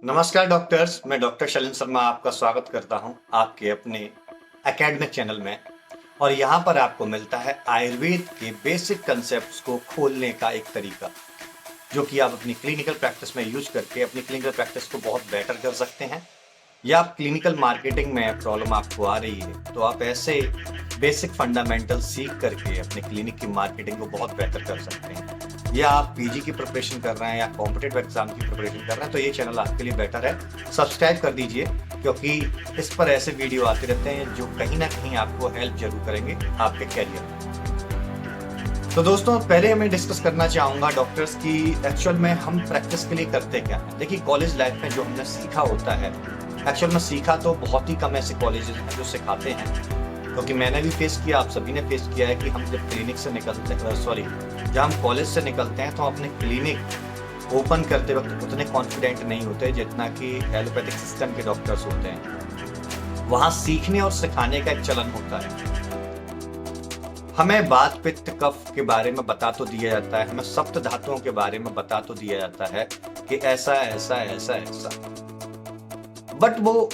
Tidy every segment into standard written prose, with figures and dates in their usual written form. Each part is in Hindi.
नमस्कार डॉक्टर्स, मैं डॉक्टर शैलेंद्र शर्मा आपका स्वागत करता हूं आपके अपने एकेडमिक चैनल में। और यहां पर आपको मिलता है आयुर्वेद के बेसिक कंसेप्ट्स को खोलने का एक तरीका, जो कि आप अपनी क्लिनिकल प्रैक्टिस में यूज करके अपनी क्लिनिकल प्रैक्टिस को बहुत बेटर कर सकते हैं। या आप क्लिनिकल मार्केटिंग में प्रॉब्लम आपको आ रही है तो आप ऐसे बेसिक फंडामेंटल सीख करके अपने क्लिनिक की मार्केटिंग को बहुत बेहतर कर सकते हैं। या आप पीजी की प्रिपरेशन कर रहे हैं या कॉम्पिटिटिव एग्जाम की प्रिपरेशन कर रहे हैं तो ये चैनल आपके लिए बेटर है। सब्सक्राइब कर दीजिए, क्योंकि इस पर ऐसे वीडियो आते रहते हैं जो कहीं ना कहीं आपको हेल्प जरूर करेंगे आपके कैरियर में। तो दोस्तों, पहले हमें डिस्कस करना चाहूंगा डॉक्टर्स की एक्चुअल में हम प्रैक्टिस के लिए करते क्या है। देखिए, कॉलेज लाइफ में जो हमने सीखा होता है, एक्चुअल में सीखा तो बहुत ही कम ऐसे कॉलेजेस हैं जो सिखाते हैं, क्योंकि मैंने भी फेस किया, आप सभी ने फेस किया है कि हम जब क्लिनिक से निकलते हैं, जब हम कॉलेज से निकलते हैं तो अपने क्लिनिक ओपन करते वक्त उतने कॉन्फिडेंट नहीं होते जितना कि एलोपैथिक सिस्टम के डॉक्टर्स होते हैं। वहाँ सीखने और सिखाने का एक चलन होता है। हमें वात पित्त कफ के बारे में बता तो दिया जाता है, हमें सप्त धातुओं के बारे में बता तो दिया जाता है कि ऐसा ऐसा ऐसा ऐसा, बट वो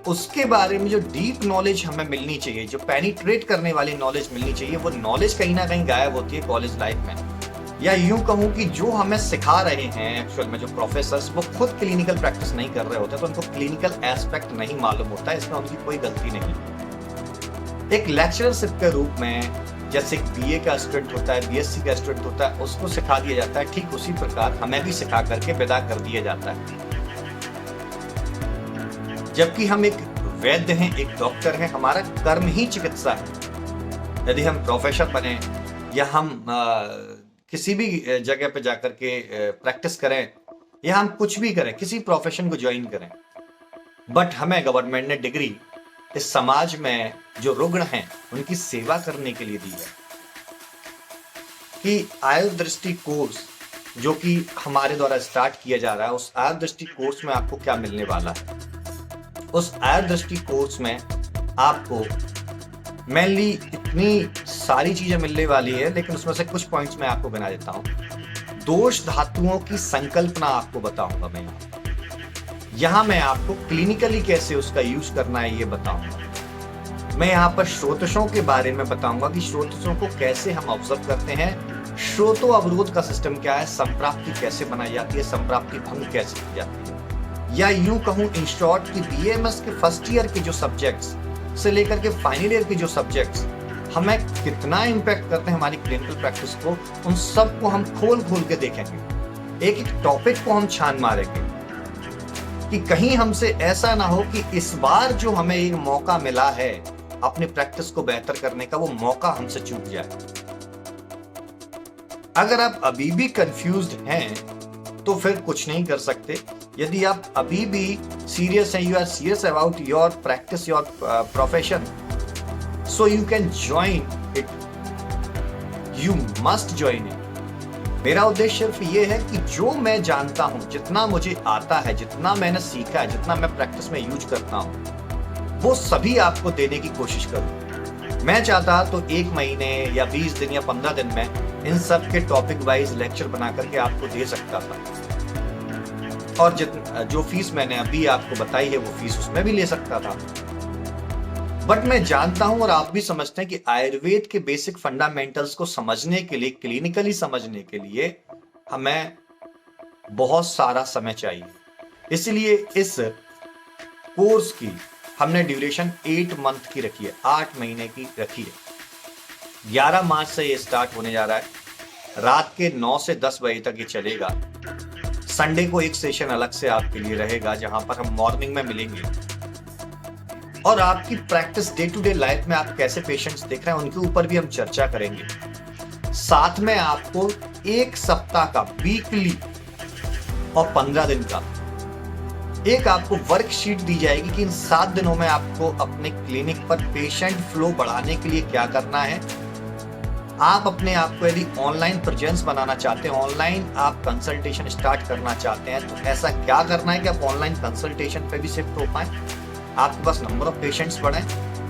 उसके बारे में जो डीप नॉलेज हमें मिलनी चाहिए, जो पेनिट्रेट करने वाली नॉलेज मिलनी चाहिए, वो नॉलेज कहीं ना कहीं गायब होती है कॉलेज लाइफ में। या यूं कहूं कि जो हमें सिखा रहे हैं एक्चुअल में जो प्रोफेसर्स, वो खुद क्लिनिकल प्रैक्टिस नहीं कर रहे होते, तो उनको क्लिनिकल एस्पेक्ट नहीं मालूम होता है। इसमें उनकी कोई गलती नहीं। एक लेक्चरशिप के रूप में जैसे बीए का स्टूडेंट होता है, बीएससी का स्टूडेंट होता है, उसको सिखा दिया जाता है, ठीक उसी प्रकार हमें भी सिखा करके विदा कर दिया जाता है। जबकि हम एक वैद्य हैं, एक डॉक्टर हैं, हमारा कर्म ही चिकित्सा है। यदि हम प्रोफेसर बने या हम किसी भी जगह पे जाकर के प्रैक्टिस करें या हम कुछ भी करें, किसी प्रोफेशन को ज्वाइन करें, बट हमें गवर्नमेंट ने डिग्री इस समाज में जो रुग्ण हैं उनकी सेवा करने के लिए दी है। कि आयुर्दृष्टि कोर्स जो कि हमारे द्वारा स्टार्ट किया जा रहा है, उस आयुर्दृष्टि कोर्स में आपको क्या मिलने वाला है। उस आयुर्दृष्टि कोर्स में आपको मेनली इतनी सारी चीजें मिलने वाली है, लेकिन उसमें से कुछ पॉइंट्स मैं आपको गिना देता हूं। दोष धातुओं की संकल्पना आपको बताऊंगा मैं यहाँ मैं आपको क्लिनिकली कैसे उसका यूज करना है ये बताऊंगा। मैं यहाँ पर श्रोतशों के बारे में बताऊंगा कि श्रोतशों को कैसे हम ऑब्जर्व करते हैं, श्रोतो अवरोध का सिस्टम क्या है, संप्राप्ति कैसे बनाई जाती है, संप्राप्ति भंग कैसे की जाती है। या यूं कहूं इन शॉर्ट कि बीएमएस के फर्स्ट ईयर के जो सब्जेक्ट्स से लेकर के फाइनल ईयर के जो सब्जेक्ट्स हमें कितना इम्पैक्ट करते हैं हमारी क्लिनिकल प्रैक्टिस को, उन सब को हम खोल के देखेंगे। एक एक टॉपिक को हम छान मारेंगे कि कहीं हमसे ऐसा ना हो कि इस बार जो हमें एक मौका मिला है अपनी प्रैक्टिस को बेहतर करने का, वो मौका हमसे चूक जाए। अगर आप अभी भी कंफ्यूज्ड हैं तो फिर कुछ नहीं कर सकते। यदि आप अभी भी सीरियस हैं, you are serious about your practice, your profession, so you can join it, you must join it. मेरा उद्देश्य सिर्फ ये है कि जो मैं जानता हूं, जितना मुझे आता है, जितना मैंने सीखा है, जितना मैं प्रैक्टिस में यूज करता हूं, वो सभी आपको देने की कोशिश करूं। मैं चाहता तो 1 महीने या 20 दिन या 15 दिन में इन सब के टॉपिक वाइज लेक्चर बना करके आपको दे सकता था, और जो फीस मैंने अभी आपको बताई है वो फीस उसमें भी ले सकता था। बट मैं जानता हूं और आप भी समझते हैं कि आयुर्वेद के बेसिक फंडामेंटल्स को समझने के लिए, क्लिनिकली समझने के लिए हमें बहुत सारा समय चाहिए। इसलिए इस कोर्स की हमने ड्यूरेशन 8 मंथ की रखी है, 8 महीने की रखी है। 11 मार्च से ये स्टार्ट होने जा रहा है। रात के 9 से 10 बजे तक ये चलेगा। संडे को एक सेशन अलग से आपके लिए रहेगा, जहां पर हम मॉर्निंग में मिलेंगे और आपकी practice day to day life में आप कैसे पेशेंट्स देख रहे हैं उनके ऊपर भी हम चर्चा करेंगे। साथ में आपको 1 सप्ताह का वीकली और 15 दिन का एक आपको वर्कशीट दी जाएगी कि इन 7 दिनों में आपको अपने क्लिनिक पर पेशेंट फ्लो बढ़ाने के लिए क्या करना है। आप अपने आप को यदि ऑनलाइन प्रेजेंस बनाना चाहते हैं, ऑनलाइन आप कंसल्टेशन स्टार्ट करना चाहते हैं, तो ऐसा क्या करना है कि आप ऑनलाइन कंसल्टेशन पे भी शिफ्ट हो पाए, आपके पास नंबर ऑफ पेशेंट्स बढ़े,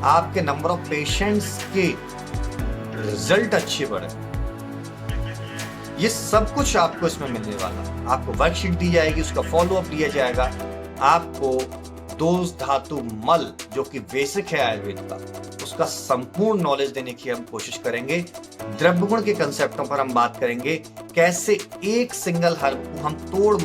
आपके नंबर ऑफ पेशेंट्स के रिजल्ट अच्छे बढ़े। ये सब कुछ आपको इसमें मिलने वाला है। आपको वर्कशीट दी जाएगी, उसका फॉलो अप दिया जाएगा, आपको दोष धातु मल जो कि बेसिक है आयुर्वेद का, उसका संपूर्ण नॉलेज देने की हम कोशिश करेंगे। द्रव्य गुण के कंसेप्टों पर हम बात करेंगे, कैसे एक सिंगल हर्ब को हम तोड़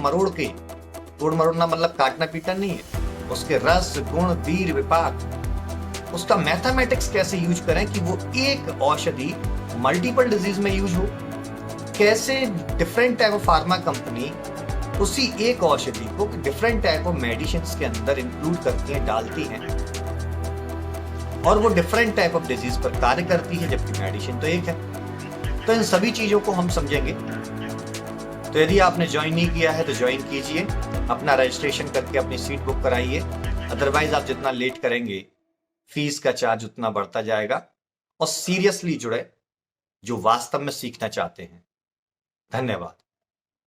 मरोड़ना मतलब काटना पीटना नहीं है, उसके रस गुण वीर विपाक, उसका मैथमेटिक्स कैसे यूज करें कि वो एक औषधि मल्टीपल डिजीज में यूज हो, कैसे different type of pharma company उसी एक औषधि को डिफरेंट टाइप ऑफ मेडिसिन के अंदर इंक्लूड करती हैं, डालती हैं, और वो डिफरेंट टाइप ऑफ डिजीज पर कार्य करती है, जबकि मेडिसिन तो एक है। तो इन सभी चीजों को हम समझेंगे। तो यदि आपने ज्वाइन नहीं किया है तो ज्वाइन कीजिए, अपना रजिस्ट्रेशन करके अपनी सीट बुक कराइए। अदरवाइज आप जितना लेट करेंगे फीस का चार्ज उतना बढ़ता जाएगा। और सीरियसली जुड़े जो वास्तव में सीखना चाहते हैं। धन्यवाद।